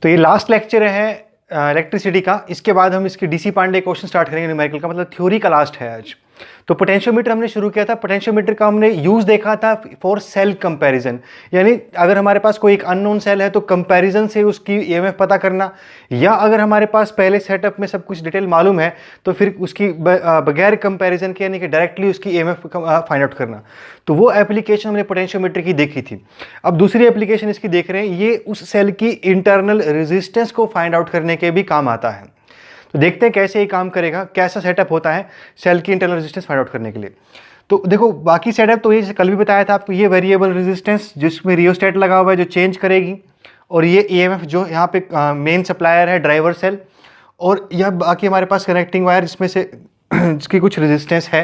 तो ये last lecture है इलेक्ट्रिसिटी का। इसके बाद हम इसकी डीसी पांडे क्वेश्चन स्टार्ट करेंगे न्यूमेरिकल का, मतलब थ्योरी का लास्ट है आज। तो पोटेंशियोमीटर हमने शुरू किया था। पोटेंशियोमीटर का हमने यूज देखा था फॉर सेल कंपैरिजन, यानी अगर हमारे पास कोई एक अननोन सेल है तो कंपैरिजन से उसकी ईएमएफ पता करना, या अगर हमारे पास पहले सेटअप में सब कुछ डिटेल मालूम है तो फिर उसकी बगैर कंपैरिजन के यानी कि डायरेक्टली उसकी ईएमएफ फाइंड आउट करना। तो वो एप्लीकेशन हमने पोटेंशियोमीटर की देखी थी। अब दूसरी एप्लीकेशन इसकी देख रहे हैं, ये उस सेल की इंटरनल रेजिस्टेंस को फाइंड आउट करने के भी काम आता है। तो देखते हैं कैसे ये काम करेगा, कैसा सेटअप होता है सेल की इंटरनल रेजिस्टेंस फाइंड आउट करने के लिए। तो देखो बाकी सेटअप तो ये कल भी बताया था आपको, ये वेरिएबल रेजिस्टेंस जिसमें रियोस्टेट लगा हुआ है जो चेंज करेगी, और ये ईएमएफ जो यहाँ पे मेन सप्लायर है ड्राइवर सेल, और यह बाकी हमारे पास कनेक्टिंग वायर जिसमें से जिसकी कुछ रेजिस्टेंस है,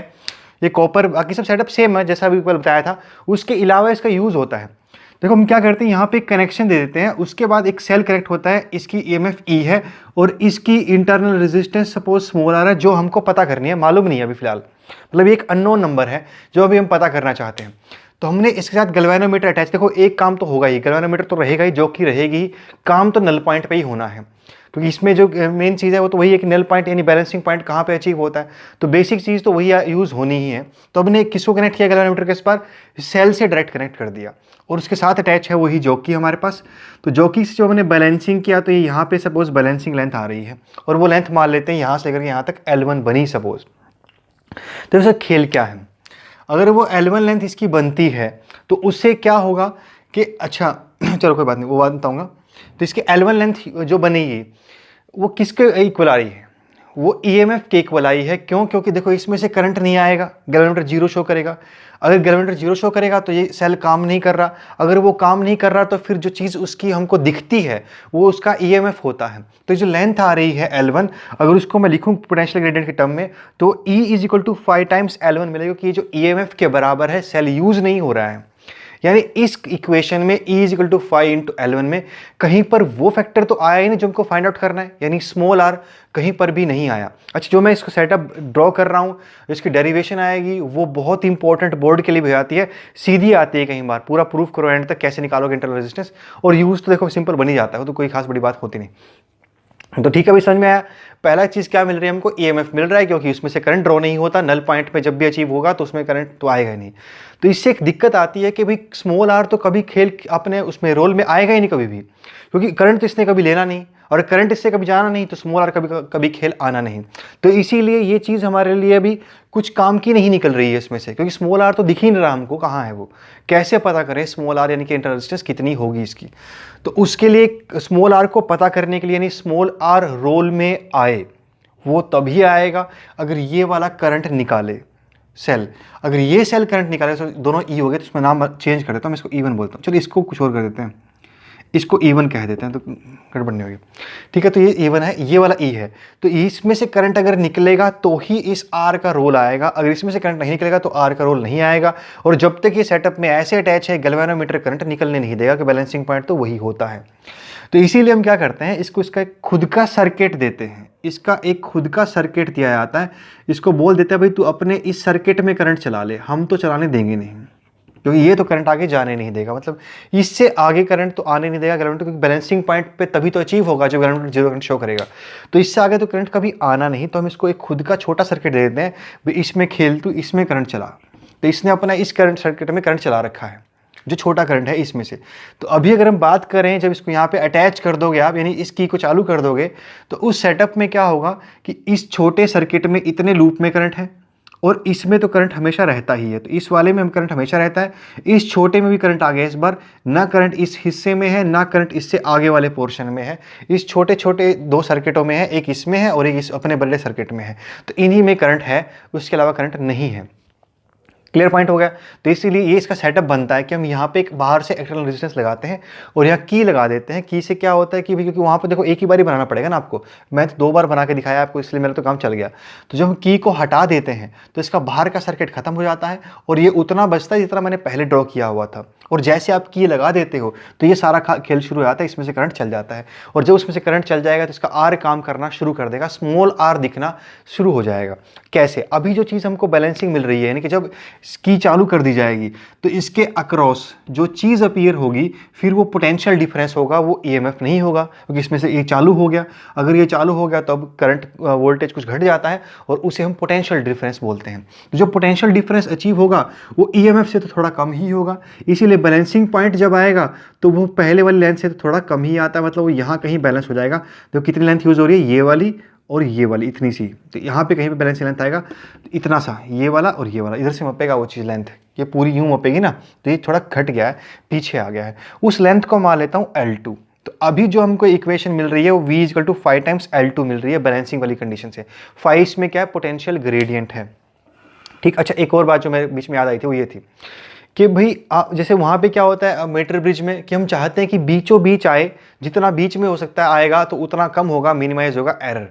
ये कॉपर, बाकी सब सेटअप सेम है जैसा अभी बताया था। उसके अलावा इसका यूज़ होता है। देखो हम क्या करते हैं, यहाँ पे एक कनेक्शन दे देते हैं, उसके बाद एक सेल कनेक्ट होता है, इसकी ईएमएफ ई है और इसकी internal resistance suppose small r है, जो हमको पता करनी है, मालूम नहीं है अभी फिलहाल, मतलब ये एक अननोन नंबर है जो अभी हम पता करना चाहते हैं। तो हमने इसके साथ गैल्वेनोमीटर अटैच, देखो एक काम तो होगा ही, गैल्वेनोमीटर तो रहेगा ही, जो कि रहेगी, काम तो नल पॉइंट पे ही होना है, क्योंकि इसमें जो मेन चीज़ है वो तो वही है कि नल पॉइंट यानी बैलेंसिंग पॉइंट कहाँ पे अचीव होता है। तो बेसिक चीज़ तो वही यूज़ होनी ही है। तो हमने किसको कनेक्ट किया गैल्वेनोमीटर के इस पर, सेल से डायरेक्ट कनेक्ट कर दिया, और उसके साथ अटैच है वही जॉकी हमारे पास। तो जॉकी से जो हमने बैलेंसिंग किया, तो ये यहाँ पे सपोज बैलेंसिंग लेंथ आ रही है, और वो लेंथ मान लेते हैं यहाँ से लेकर यहाँ तक L1 बनी सपोज। तो इसका खेल क्या है, अगर वो L1 लेंथ इसकी बनती है तो उससे क्या होगा कि अच्छा चलो कोई बात नहीं, वो बात बताऊँगा। तो इसके L1 लेंथ जो बनेगी वो किसके इक्वल आ रही है, वो ईएमएफ के इक्वल आई है। क्यों? क्योंकि देखो इसमें से करंट नहीं आएगा, गैल्वेनोमीटर जीरो शो करेगा। अगर गैल्वेनोमीटर जीरो शो करेगा तो ये सेल काम नहीं कर रहा। अगर वो काम नहीं कर रहा तो फिर जो चीज़ उसकी हमको दिखती है वो उसका ईएमएफ होता है। तो जो लेंथ आ रही है L1, अगर उसको मैं लिखूँ पोटेंशियल ग्रेडियंट के टर्म में, तो E = 5 टाइम्स L1 मिलेगा, कि ये जो ईएमएफ के बराबर है, सेल यूज़ नहीं हो रहा है। यानी इस इक्वेशन में E = 5 × L1 में कहीं पर वो फैक्टर तो आया ही नहीं जो हमको फाइंड आउट करना है, यानी स्मॉल r कहीं पर भी नहीं आया। अच्छा, जो मैं इसको सेटअप ड्रॉ कर रहा हूँ, इसकी डेरिवेशन आएगी, वो बहुत इंपॉर्टेंट बोर्ड के लिए भी आती है, सीधी आती है कहीं बार। पूरा प्रूफ करो एंड तक कैसे निकालोगे इंटरनल रेजिस्टेंस, और यूज़ तो देखो सिंपल बन ही जाता है, तो कोई खास बड़ी बात होती नहीं। तो ठीक है, अभी समझ में आया। पहला चीज़ क्या मिल रही है हमको, ईएमएफ मिल रहा है, क्योंकि उसमें से करंट ड्रॉ नहीं होता। नल पॉइंट पे जब भी अचीव होगा तो उसमें करंट तो आएगा ही नहीं। तो इससे एक दिक्कत आती है कि भाई स्मॉल आर तो कभी खेल अपने उसमें रोल में आएगा ही नहीं कभी भी, क्योंकि करंट तो इसने कभी लेना नहीं, और करंट इससे कभी जाना नहीं, तो स्मॉल आर कभी खेल आना नहीं। तो इसीलिए ये चीज़ हमारे लिए अभी कुछ काम की नहीं निकल रही है इसमें से, क्योंकि स्मॉल आर तो दिख ही नहीं रहा हमको, कहाँ है वो, कैसे पता करें स्मॉल आर यानी कि इंटरनल रेजिस्टेंस कितनी होगी इसकी। तो उसके लिए स्मॉल आर को पता करने के लिए, यानी स्मॉल आर रोल में आए, वो तभी आएगा अगर ये वाला करंट निकाले सेल। अगर ये सेल करंट निकाले तो दोनों ई हो गए, तो इसमें नाम चेंज कर देता हूँ, मैं इसको E1 बोलता हूँ। चलो इसको कुछ और कर देते हैं, इसको E1 कह देते हैं, तो गड़बड़ नहीं होगी। ठीक है, तो ये E1 है, ये वाला E है। तो इसमें से करंट अगर निकलेगा तो ही इस R का रोल आएगा, अगर इसमें से करंट नहीं निकलेगा तो R का रोल नहीं आएगा। और जब तक ये सेटअप में ऐसे अटैच है, गैल्वेनोमीटर करंट निकलने नहीं देगा, कि बैलेंसिंग पॉइंट तो वही होता है। तो इसीलिए हम क्या करते हैं, इसको इसका एक खुद का सर्किट देते हैं। इसका एक खुद का सर्किट दिया जाता है, इसको बोल देते हैं भाई तू अपने इस सर्किट में करंट चला ले, हम तो चलाने देंगे नहीं, क्योंकि ये तो करंट आगे जाने नहीं देगा, मतलब इससे आगे करंट तो आने नहीं देगा गैल्वेनोमीटर, क्योंकि बैलेंसिंग पॉइंट पे तभी तो अचीव होगा जब गैल्वेनोमीटर जीरो करंट शो करेगा। तो इससे आगे तो करंट कभी आना नहीं। तो हम इसको एक खुद का छोटा सर्किट दे देते हैं, भाई इसमें खेल तू, इसमें करंट चला। तो इसने अपना इस करंट सर्किट में करंट चला रखा है, जो छोटा करंट है इसमें से। तो अभी अगर हम बात करें, जब इसको यहाँ पे अटैच कर दोगे आप, यानी इस की को चालू कर दोगे, तो उस सेटअप में क्या होगा कि इस छोटे सर्किट में इतने लूप में करंट है, और इसमें तो करंट हमेशा रहता ही है। तो इस वाले में हम करंट हमेशा रहता है, इस छोटे में भी करंट आ गया इस बार, ना करंट इस हिस्से में है, ना करंट इससे आगे वाले पोर्शन में है। इस छोटे छोटे दो सर्किटों में है, एक इसमें है और एक इस अपने बड़े सर्किट में है। तो इन्हीं में करंट है, उसके अलावा करंट नहीं है। क्लियर पॉइंट हो गया। तो इसीलिए ये इसका सेटअप बनता है कि हम यहाँ पे एक बाहर से एक्सटर्नल रेजिस्टेंस लगाते हैं और यहाँ की लगा देते हैं। की से क्या होता है कि क्योंकि वहाँ पे देखो एक ही बार ही बनाना पड़ेगा ना आपको, मैं तो 2 बार बना के दिखाया आपको, इसलिए मेरा तो काम चल गया। तो जब हम की को हटा देते हैं तो इसका बाहर का सर्किट खत्म हो जाता है और ये उतना बचता है जितना मैंने पहले ड्रॉ किया हुआ था। और जैसे आप की लगा देते हो तो ये सारा खेल शुरू हो जाता है, इसमें से करंट चल जाता है। और जब उसमें से करंट चल जाएगा तो इसका आर काम करना शुरू कर देगा, स्मॉल आर दिखना शुरू हो जाएगा। कैसे? अभी जो चीज़ हमको बैलेंसिंग मिल रही है, यानी कि जब की चालू कर दी जाएगी तो इसके अक्रॉस जो चीज़ अपीयर होगी फिर वो पोटेंशियल डिफरेंस होगा, वो ईएमएफ नहीं होगा, क्योंकि इसमें से ये चालू हो गया। अगर ये चालू हो गया तो अब करंट वोल्टेज कुछ घट जाता है और उसे हम पोटेंशियल डिफरेंस बोलते हैं। तो जो पोटेंशियल डिफरेंस अचीव होगा वो ईएमएफ से तो थोड़ा कम ही होगा, इसीलिए बैलेंसिंग पॉइंट जब आएगा तो वो पहले वाली लेंथ से तो थोड़ा कम ही आता है, मतलब वो यहाँ कहीं बैलेंस हो जाएगा। तो कितनी लेंथ यूज़ हो रही है, ये वाली और ये वाली इतनी सी, तो यहाँ पे कहीं पे बैलेंस लेंथ आएगा तो इतना सा, ये वाला और ये वाला, इधर से मपेगा वो चीज़ लेंथ, ये पूरी यूँ मपेगी ना, तो ये थोड़ा घट गया है, पीछे आ गया है। उस लेंथ को मान लेता हूँ L2। तो अभी जो हमको इक्वेशन मिल रही है वो V = 5 टाइम्स L2 मिल रही है बैलेंसिंग वाली कंडीशन से। 5 इसमें क्या है, पोटेंशियल ग्रेडियंट है। ठीक, अच्छा एक और बात जो मेरे बीच में याद आई थी वो ये थी कि भाई जैसे वहाँ पे क्या होता है मीटर ब्रिज में कि हम चाहते हैं कि बीचों बीच आए, जितना बीच में हो सकता है आएगा तो उतना कम होगा, मिनिमाइज होगा एरर,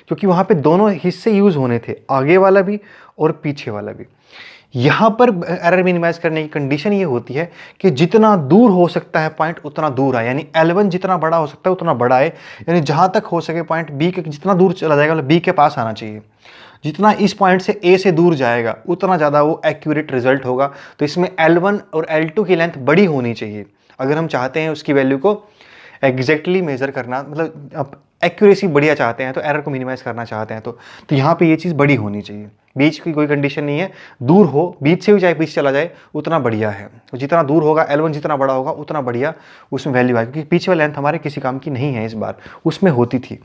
क्योंकि वहाँ पे दोनों हिस्से यूज़ होने थे, आगे वाला भी और पीछे वाला भी। यहाँ पर एरर मिनिमाइज करने की कंडीशन ये होती है कि जितना दूर हो सकता है पॉइंट उतना दूर आए, यानी L1 जितना बड़ा हो सकता है उतना बड़ा है, यानी जहाँ तक हो सके पॉइंट B के जितना दूर चला जाएगा मतलब B के पास आना चाहिए। जितना इस पॉइंट से A से दूर जाएगा उतना ज़्यादा वो एक्यूरेट रिजल्ट होगा। तो इसमें L1 और L2 की लेंथ बड़ी होनी चाहिए अगर हम चाहते हैं उसकी वैल्यू को एग्जैक्टली मेजर करना, मतलब अब एक्यूरेसी बढ़िया चाहते हैं तो एरर को मिनिमाइज करना चाहते हैं तो यहाँ पे ये चीज़ बड़ी होनी चाहिए। बीच की कोई कंडीशन नहीं है, दूर हो, बीच से भी चाहे बीच चला जाए उतना बढ़िया है। तो जितना दूर होगा L1 जितना बड़ा होगा उतना बढ़िया उसमें वैल्यू आएगी, क्योंकि पीछे वाली लेंथ हमारे किसी काम की नहीं है, इस बार उसमें होती थी।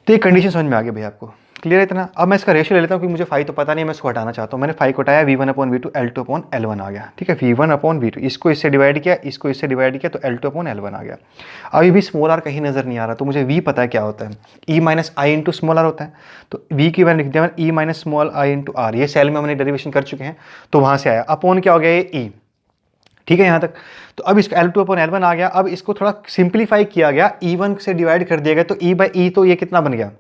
तो ये कंडीशन समझ में आ गई भैया आपको, क्लियर है इतना। अब मैं इसका रेशियो ले लेता हूँ क्योंकि मुझे फाई तो पता नहीं है, मैं इसको हटाना चाहता हूँ। मैंने फाई को हटाया, V1/V2 L2/L1 आ गया। ठीक है, V1/V2 इसको इससे डिवाइड किया, इसको इससे डिवाइड किया तो L2/L1 आ गया। अभी भी स्मॉल आर कहीं नज़र नहीं आ रहा, तो मुझे V पता है क्या होता है, E - I into small r होता है। तो V की वैल्यू लिख दिया मैंने, E - I इंटू R, ये सेल में हमने डेरिवेशन कर चुके हैं तो वहाँ से आया। अपॉन क्या हो गया, ये E। ठीक है यहाँ तक। तो अब इसका L2/L1 आ गया। अब इसको थोड़ा सिंप्लीफाई किया गया, E1 से डिवाइड कर दिया गया तो E/E तो ये कितना बन गया,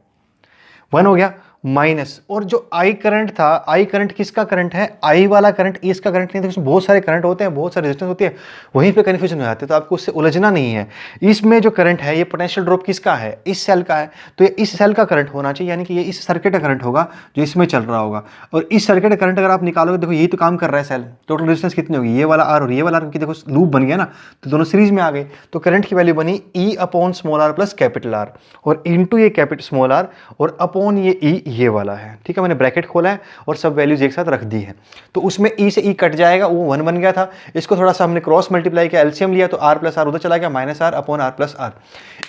1 हो गया माइनस। और जो I करंट था, I करंट किसका करंट है, I वाला करंट, इसका करंट नहीं था। इसमें बहुत सारे करंट होते हैं, बहुत सारे रेजिस्टेंस होती है, वहीं पे कन्फ्यूजन हो जाते हैं, तो आपको उससे उलझना नहीं है। इसमें जो करंट है ये पोटेंशियल ड्रॉप किसका है, इस सेल का है, तो ये इस सेल का करंट होना चाहिए, यानी कि ये इस सर्किट का करंट होगा जो इसमें चल रहा होगा। और इस सर्किट का करंट अगर आप निकालोगे, देखो यही तो काम कर रहा है सेल, टोटल रेजिस्टेंस कितनी होगी, ये वाला R और ये वाला R, क्योंकि देखो लूप बन गया ना, तो दोनों सीरीज में आ गए। तो करंट की वैल्यू बनी E/r प्लस कैपिटल R, और इंटू ये कैपिटल स्मॉल r, और अपॉन ये E ये वाला है। ठीक है, मैंने ब्रैकेट खोला है और सब वैल्यूज एक साथ रख दी है। तो उसमें E से E कट जाएगा, वो 1 बन गया था। इसको थोड़ा सा हमने क्रॉस मल्टीप्लाई किया, एलसीएम लिया तो R प्लस R उधर चला गया, -R/R plus R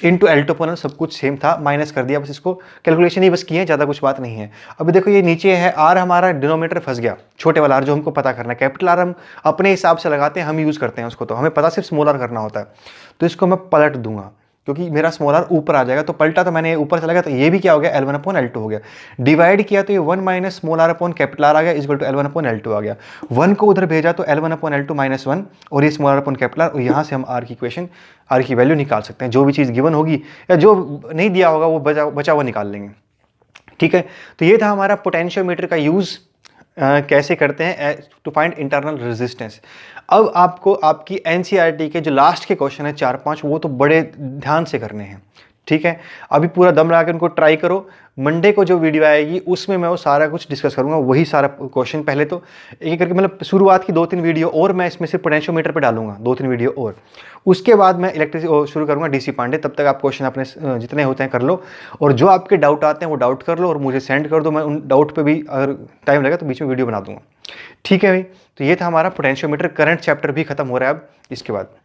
into L2/L सब कुछ सेम था, माइनस कर दिया, बस इसको कैलकुलेशन ही बस की है, ज़्यादा कुछ बात नहीं है। अभी देखो ये नीचे है R, हमारा डिनोमिनेटर फंस गया, छोटे वाला R जो हमको पता करना है। कैपिटल R हम अपने हिसाब से लगाते हैं, हम यूज़ करते हैं उसको, तो हमें पता सिर्फ स्मॉल r करना होता है। तो इसको मैं पलट दूंगा क्योंकि मेरा स्मॉल r ऊपर आ जाएगा, तो पलटा तो मैंने ऊपर चला गया, तो ये भी क्या हो गया, L1/L2 हो गया। डिवाइड किया तो ये 1 minus small r upon capital R आ गया, इक्वल टू L1/L2 आ गया। 1 को उधर भेजा तो L1/L2 -1 और ये small r upon capital R, और यहाँ से हम R की इक्वेशन, R की वैल्यू निकाल सकते हैं। जो भी चीज़ गिवन होगी या जो नहीं दिया होगा वो बचा हुआ निकाल लेंगे। ठीक है, तो ये था हमारा पोटेंशियोमीटर का यूज़ कैसे करते हैं टू फाइंड इंटरनल रेजिस्टेंस। अब आपको आपकी एनसीईआरटी के जो लास्ट के क्वेश्चन है 4-5, वो तो बड़े ध्यान से करने हैं। ठीक है, अभी पूरा दम लगा के उनको ट्राई करो। मंडे को जो वीडियो आएगी उसमें मैं वो सारा कुछ डिस्कस करूंगा, वही सारा क्वेश्चन। पहले तो एक करके मतलब शुरुआत की 2-3 वीडियो और मैं इसमें से पोटेंशियोमीटर पे डालूंगा, 2-3 वीडियो और। उसके बाद मैं इलेक्ट्रिक शुरू करूंगा डीसी पांडे। तब तक आप क्वेश्चन अपने जितने होते हैं कर लो, और जो आपके डाउट आते हैं वो डाउट कर लो और मुझे सेंड कर दो। मैं उन डाउट पर भी अगर टाइम लगा तो बीच में वीडियो बना दूंगा। ठीक है भाई, तो ये था हमारा पोटेंशियोमीटर। करंट चैप्टर भी खत्म हो रहा है अब इसके बाद।